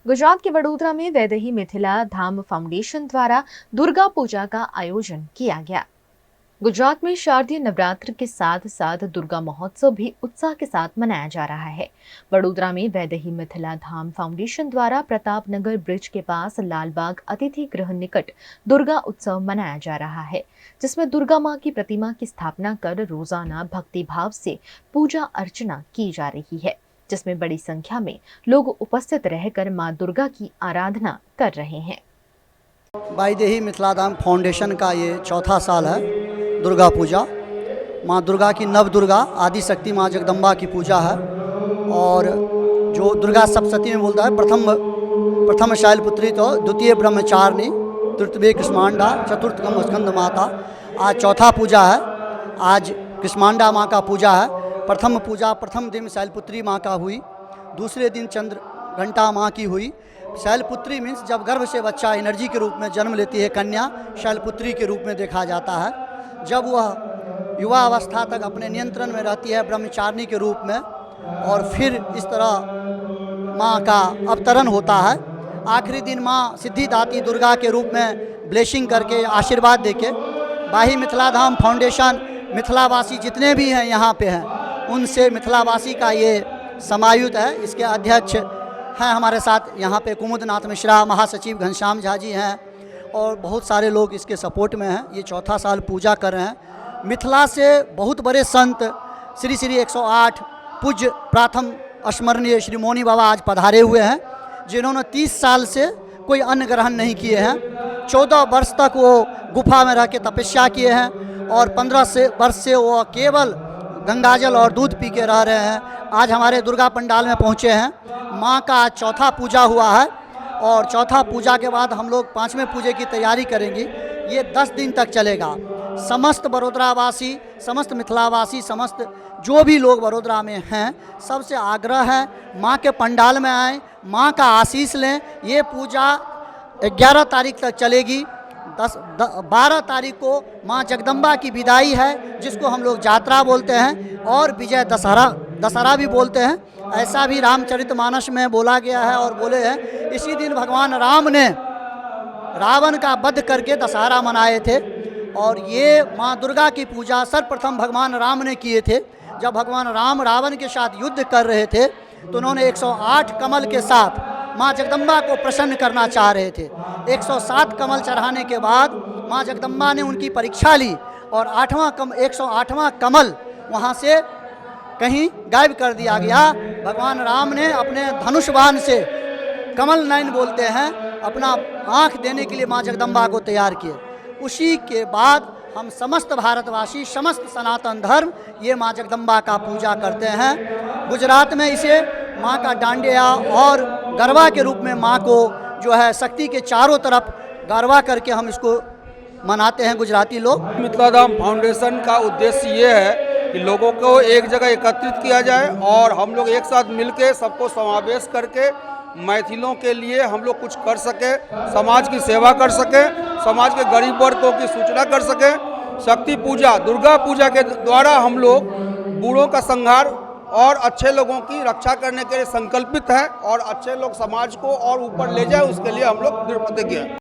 गुजरात के वडोदरा में वैदेही मिथिला धाम फाउंडेशन द्वारा दुर्गा पूजा का आयोजन किया गया। गुजरात में शारदीय नवरात्र के साथ साथ दुर्गा महोत्सव भी उत्साह के साथ मनाया जा रहा है। वडोदरा में वैदेही मिथिला धाम फाउंडेशन द्वारा प्रतापनगर ब्रिज के पास लालबाग अतिथि गृह निकट दुर्गा उत्सव मनाया जा रहा है, जिसमें दुर्गा मां की प्रतिमा की स्थापना कर रोजाना भक्ति भाव से पूजा अर्चना की जा रही है, जिसमें बड़ी संख्या में लोग उपस्थित रहकर मां दुर्गा की आराधना कर रहे हैं। वैदेही मिथिला धाम फाउंडेशन का ये चौथा साल है। दुर्गा पूजा माँ दुर्गा की नव दुर्गा आदि शक्ति माँ जगदम्बा की पूजा है। और जो दुर्गा सप्तशती में बोलता है प्रथम शैलपुत्री तो द्वितीय ब्रह्मचारिणी तृतीय कुष्मांडा चतुर्थकम स्कंद माता। आज चौथा पूजा है। आज कुष्मांडा माँ का पूजा है। प्रथम पूजा प्रथम दिन शैलपुत्री माँ का हुई, दूसरे दिन चंद्र घंटा माँ की हुई। शैलपुत्री मीन्स जब गर्भ से बच्चा एनर्जी के रूप में जन्म लेती है कन्या, शैलपुत्री के रूप में देखा जाता है। जब वह युवा अवस्था तक अपने नियंत्रण में रहती है ब्रह्मचारिणी के रूप में, और फिर इस तरह माँ का अवतरण होता है। आखिरी दिन माँ सिद्धिदात्री दुर्गा के रूप में ब्लेसिंग करके आशीर्वाद देके वैदेही मिथिला धाम फाउंडेशन मिथिलावासी जितने भी हैं यहाँ पे हैं, उनसे मिथिलावासी का ये समायुक्त है। इसके अध्यक्ष हैं हमारे साथ यहाँ पे कुमुदनाथ मिश्रा, महासचिव घनश्याम झा जी हैं, और बहुत सारे लोग इसके सपोर्ट में हैं। ये चौथा साल पूजा कर रहे हैं। मिथिला से बहुत बड़े संत श्री 108 पूज्य प्रथम स्मरणीय श्री मौनी बाबा आज पधारे हुए हैं, जिन्होंने 30 साल से कोई अन्न ग्रहण नहीं किए हैं। 14 वर्ष तक वो गुफा में रह के तपस्या किए हैं, और 15 वर्ष से वो केवल गंगाजल और दूध पी के रह रहे हैं। आज हमारे दुर्गा पंडाल में पहुँचे हैं। माँ का आज चौथा पूजा हुआ है, और चौथा पूजा के बाद हम लोग 5वें पूजे की तैयारी करेंगे। ये 10 दिन तक चलेगा। समस्त बड़ोदरावासी, समस्त मिथिलावासी, समस्त जो भी लोग बड़ोदरा में हैं, सबसे आग्रह है माँ के पंडाल में आएँ, माँ का आशीष लें। ये पूजा 11 तारीख तक चलेगी। 12 तारीख को माँ जगदम्बा की विदाई है, जिसको हम लोग यात्रा बोलते हैं, और विजय दशहरा भी बोलते हैं। ऐसा भी रामचरितमानस में बोला गया है और बोले हैं, इसी दिन भगवान राम ने रावण का वध करके दशहरा मनाए थे। और ये माँ दुर्गा की पूजा सर्वप्रथम भगवान राम ने किए थे। जब भगवान राम रावण के साथ युद्ध कर रहे थे, तो उन्होंने 108 कमल के साथ माँ जगदम्बा को प्रसन्न करना चाह रहे थे। 107 कमल चढ़ाने के बाद माँ जगदम्बा ने उनकी परीक्षा ली, और 108वां कमल वहाँ से कहीं गायब कर दिया गया। भगवान राम ने अपने धनुष बाण से, कमल नयन बोलते हैं, अपना आँख देने के लिए माँ जगदम्बा को तैयार किए। उसी के बाद हम समस्त भारतवासी, समस्त सनातन धर्म ये माँ जगदम्बा का पूजा करते हैं। गुजरात में इसे माँ का डांडिया और गरबा के रूप में माँ को जो है शक्ति के चारों तरफ गरबा करके हम इसको मनाते हैं गुजराती लोग। मिथिला धाम फाउंडेशन का उद्देश्य ये है कि लोगों को एक जगह एकत्रित किया जाए, और हम लोग एक साथ मिलके सबको समावेश करके मैथिलों के लिए हम लोग कुछ कर सके, समाज की सेवा कर सके, समाज के गरीब वर्गों की सूचना कर सके। शक्ति पूजा, दुर्गा पूजा के द्वारा हम लोग बूढ़ों का संहार और अच्छे लोगों की रक्षा करने के लिए संकल्पित हैं, और अच्छे लोग समाज को और ऊपर ले जाए, उसके लिए हम लोग दृढ़ प्रतिज्ञ हैं।